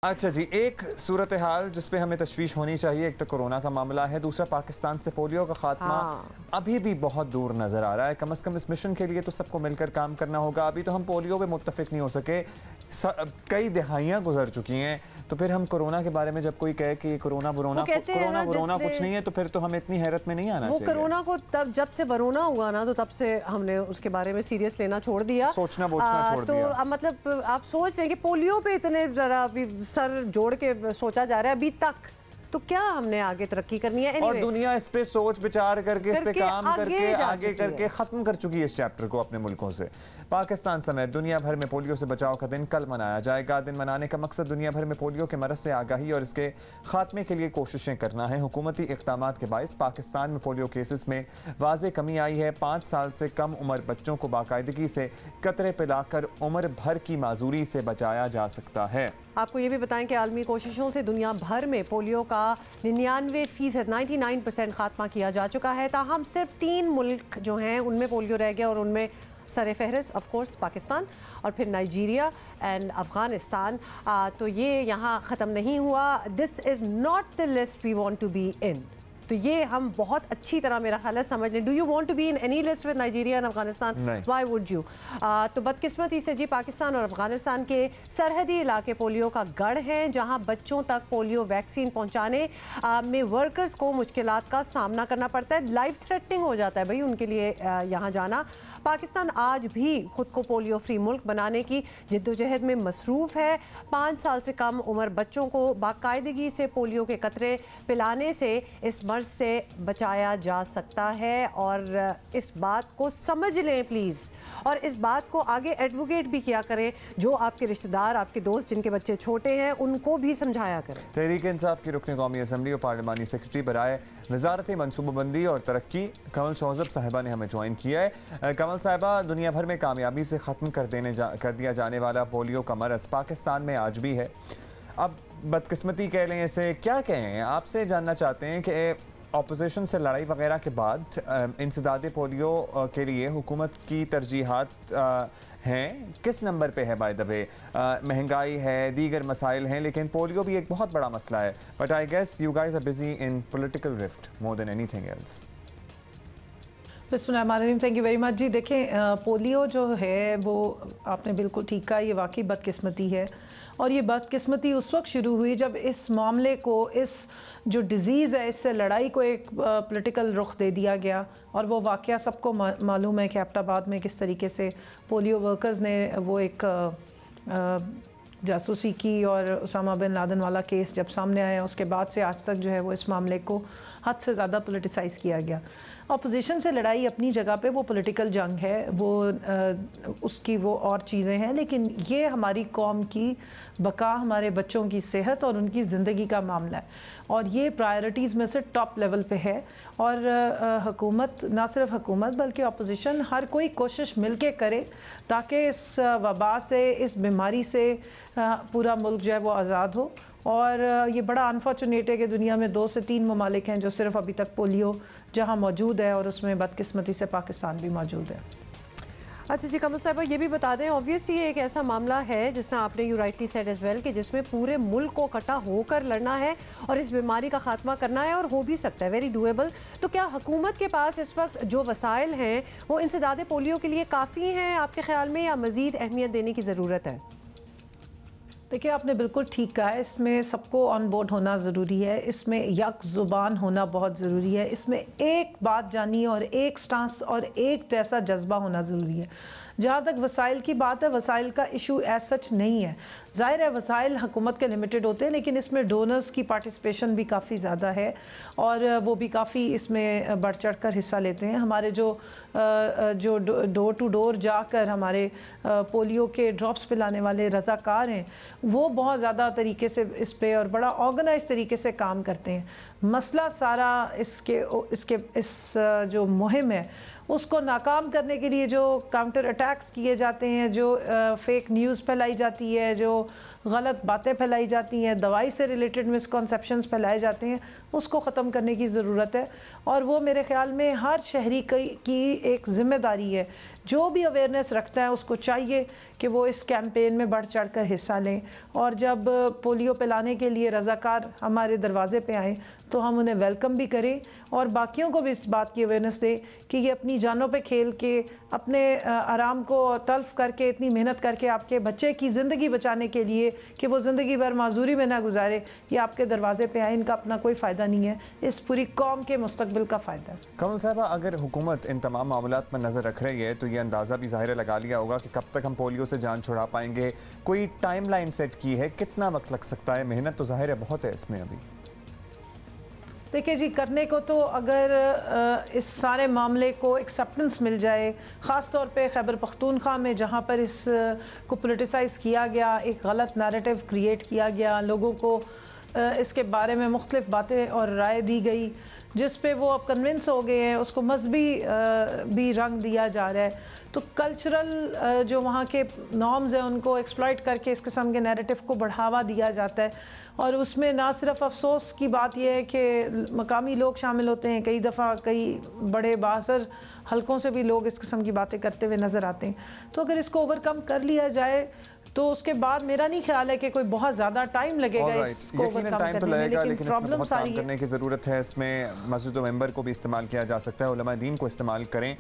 अच्छा जी, एक सूरत हाल जिस पे हमें तशवीश होनी चाहिए, एक तो कोरोना का मामला है, दूसरा पाकिस्तान से पोलियो का खात्मा अभी भी बहुत दूर नज़र आ रहा है। कम से कम इस मिशन के लिए तो सबको मिलकर काम करना होगा। अभी तो हम पोलियो पे मुत्तफिक नहीं हो सके, कई दहाइयाँ गुजर चुकी हैं, तो फिर हम कोरोना के बारे में जब कोई कहे कि कोरोना वरोना कुछ नहीं है, तो फिर तो हमें इतनी हैरत में नहीं आना चाहिए। कोरोना को तब जब से वरोना हुआ ना, तो तब से हमने उसके बारे में सीरियस लेना छोड़ दिया, सोचना छोड़ दिया। तो मतलब आप सोच रहे हैं कि पोलियो पे इतने जरा अभी सर जोड़ के सोचा जा रहा है अभी तक, तो क्या हमने आगे तरक्की करनी है? और दुनिया इस पे सोच विचार करके इस पे काम करके आगे करके खत्म कर चुकी है इस चैप्टर को अपने मुल्कों से। पाकिस्तान समेत दुनिया भर में पोलियो से बचाव का दिन कल मनाया जाएगा। दिन मनाने का मकसद दुनिया भर में पोलियो के मरज़ से आगाही और इसके खात्मे के लिए कोशिशें करना है। हुकूमती इक़दामात के बाइस पाकिस्तान में पोलियो केसेस में वाज़ेह कमी आई है। 5 साल से कम उम्र बच्चों को बाकायदगी से कतरे पिलाकर उम्र भर की माजूरी से बचाया जा सकता है। आपको ये भी बताएं कि आलमी कोशिशों से दुनिया भर में पोलियो का 99% 99% खात्मा किया जा चुका है। ताहम सिर्फ 3 मुल्क जो हैं उनमें पोलियो रह गया, और उनमें सर फहरिस्त ऑफ कोर्स पाकिस्तान और फिर नाइजीरिया एंड अफ़गानिस्तान। तो ये यहाँ ख़त्म नहीं हुआ। This is not the list we want to be in. तो ये हम बहुत अच्छी तरह मेरा ख्याल है समझ लें। Do you want to be in any list with Nigeria and Afghanistan? Why would you? तो बदकिस्मती से जी पाकिस्तान और अफगानिस्तान के सरहदी इलाके पोलियो का गढ़ हैं, जहां बच्चों तक पोलियो वैक्सीन पहुंचाने में वर्कर्स को मुश्किलात का सामना करना पड़ता है। लाइफ थ्रेटनिंग हो जाता है भाई उनके लिए यहाँ जाना। पाकिस्तान आज भी खुद को पोलियो फ्री मुल्क बनाने की जिद्दोजहद में मसरूफ़ है। 5 साल से कम उम्र बच्चों को बाकायदगी से पोलियो के कतरे पिलाने से इस मर्ज से बचाया जा सकता है, और इस बात को समझ लें प्लीज़, और इस बात को आगे एडवोकेट भी किया करें। जो आपके रिश्तेदार, आपके दोस्त जिनके बच्चे छोटे हैं, उनको भी समझाया करें। तहरीक इंसाफ की रुकन कौमी असम्बली और पार्लिमानी सेक्रेटरी बराए वजारत मनसूबाबंदी और तरक्की कमल शौज़ब साहिबा ने हमें ज्वाइन किया है। कमल साहिबा, दुनिया भर में कामयाबी से ख़त्म कर दिया जाने वाला पोलियो का मरज़ पाकिस्तान में आज भी है। अब बदकिस्मती कह लें, इसे क्या कहें, आपसे जानना चाहते हैं कि अपोजिशन से लड़ाई वगैरह के बाद इंसदाद पोलियो के लिए हुकूमत की तरजीहात हैं किस नंबर पे है? बाय द वे, महंगाई है, दीगर मसाइल हैं, लेकिन पोलियो भी एक बहुत बड़ा मसला है। But I guess you guys are busy in political rift more than anything else. बिस्मिल्लाहिर्रहमानिर्रहीम, thank you very much ji. देखें, पोलियो जो है वो आपने बिल्कुल ठीक कहा, ये वाकई बदकिस्मती है, और ये बदकिस्मती उस वक्त शुरू हुई जब इस मामले को, इस जो डिज़ीज़ है, इससे लड़ाई को एक पॉलिटिकल रुख दे दिया गया। और वो वाक़या सबको मालूम है कि एबटाबाद में किस तरीके से पोलियो वर्कर्स ने वो एक जासूसी की, और उसामा बिन लादेन वाला केस जब सामने आया उसके बाद से आज तक जो है वो इस मामले को हद से ज़्यादा पॉलिटिसाइज़ किया गया। अपोजिशन से लड़ाई अपनी जगह पे वो पॉलिटिकल जंग है, वो उसकी वो और चीज़ें हैं, लेकिन ये हमारी कौम की बका, हमारे बच्चों की सेहत और उनकी ज़िंदगी का मामला है, और ये प्रायोरिटीज़ में से टॉप लेवल पे है। और हुकूमत, ना सिर्फ हुकूमत बल्कि अपोजिशन, हर कोई कोशिश मिल के करे ताकि इस वबा से, इस बीमारी से पूरा मुल्क जो है वो आज़ाद हो। और ये बड़ा अनफॉर्चुनेट है कि दुनिया में 2 से 3 ममालिक हैं जो सिर्फ अभी तक पोलियो जहाँ मौजूद है, और उसमें बदकिस्मती से पाकिस्तान भी मौजूद है। अच्छा जी, कमल साहिबा ये भी बता दें, ऑब्वियसली ये एक ऐसा मामला है जिस तरह आपने you rightly said as well कि जिसमें पूरे मुल्क को इकट्ठा होकर लड़ना है और इस बीमारी का खात्मा करना है, और हो भी सकता है, वेरी डूएबल। तो क्या हुकूमत के पास इस वक्त जो वसाइल हैं वो इंसदाद पोलियो के लिए काफ़ी हैं आपके ख्याल में, या मज़ीद अहमियत देने की ज़रूरत है? देखिए, आपने बिल्कुल ठीक कहा है, इसमें सबको ऑन बोर्ड होना ज़रूरी है, इसमें यक ज़ुबान होना बहुत ज़रूरी है, इसमें एक बात जानी और एक स्टांस और एक जैसा जज्बा होना ज़रूरी है। जहाँ तक वसाइल की बात है, वसाइल का इशू एज सच नहीं है। ज़ाहिर है वसाइल हुकूमत के लिमिटेड होते हैं, लेकिन इसमें डोनर्स की पार्टिसिपेशन भी काफ़ी ज़्यादा है, और वो भी काफ़ी इसमें बढ़ चढ़ कर हिस्सा लेते हैं। हमारे जो डोर टू डोर जाकर हमारे पोलियो के ड्रॉप्स पिलाने वाले रज़ाकार हैं, वो बहुत ज़्यादा तरीके से इस पे और बड़ा ऑर्गेनाइज तरीके से काम करते हैं। मसला सारा इस जो मुहिम है उसको नाकाम करने के लिए जो काउंटर अटैक्स किए जाते हैं, जो फेक न्यूज़ फैलाई जाती है, जो गलत बातें फैलाई जाती हैं, दवाई से रिलेटेड मिसकॉन्सेप्शंस फैलाए जाते हैं, उसको ख़त्म करने की ज़रूरत है। और वो मेरे ख़्याल में हर शहरी की एक ज़िम्मेदारी है। जो भी अवेयरनेस रखता है उसको चाहिए कि वो इस कैंपेन में बढ़ चढ़ कर हिस्सा लें। और जब पोलियो पिलाने के लिए रज़ाकार हमारे दरवाज़े पे आएँ तो हम उन्हें वेलकम भी करें और बाकियों को भी इस बात की अवेयरनेस दें कि ये अपनी जानों पे खेल के, अपने आराम को तल्फ करके, इतनी मेहनत करके आपके बच्चे की ज़िंदगी बचाने के लिए कि वो ज़िंदगी भर माजूरी में ना गुजारे, ये आपके दरवाजे पे आए, इनका अपना कोई फ़ायदा नहीं है, इस पूरी कौम के मुस्तकबिल का फ़ायदा है। कमल साहबा, अगर हुकूमत इन तमाम मामलात पर नज़र रख रही है तो ये अंदाज़ा भी ज़ाहिर लगा लिया होगा कि कब तक हम पोलियो से जान छुड़ा पाएंगे। कोई टाइम लाइन सेट की है, कितना वक्त लग सकता है? मेहनत तो ज़ाहिर है बहुत है इसमें अभी। देखिए जी, करने को तो अगर इस सारे मामले को एक्सेप्टेंस मिल जाए, ख़ास तौर पे खैबर पख्तूनख्वा में जहाँ पर इस को पोलिटिसाइज़ किया गया, एक गलत नैरेटिव क्रिएट किया गया, लोगों को इसके बारे में मुख्तलिफ़ बातें और राय दी गई जिस पे वो अब कन्विंस हो गए हैं, उसको मजहबी भी रंग दिया जा रहा है। तो कल्चरल जो वहाँ के नॉर्म्स हैं उनको एक्सप्लॉइट करके इस किस्म के नैरेटिव को बढ़ावा दिया जाता है। और उसमें ना सिर्फ अफसोस की बात यह है कि मकामी लोग शामिल होते हैं, कई दफ़ा कई बड़े बासर हलकों से भी लोग इस किस्म की बातें करते हुए नज़र आते हैं। तो अगर इसको ओवरकम कर लिया जाए तो उसके बाद मेरा नहीं ख्याल है कि कोई बहुत ज़्यादा टाइम लगेगा इसको ओवरकम करने में, लेकिन प्रॉब्लम सारी है। करने की ज़रूरत है। इसमें मस्जिद व मेंबर को भी इस्तेमाल किया जा सकता है, उलमा दीन को इस्तेमाल करें।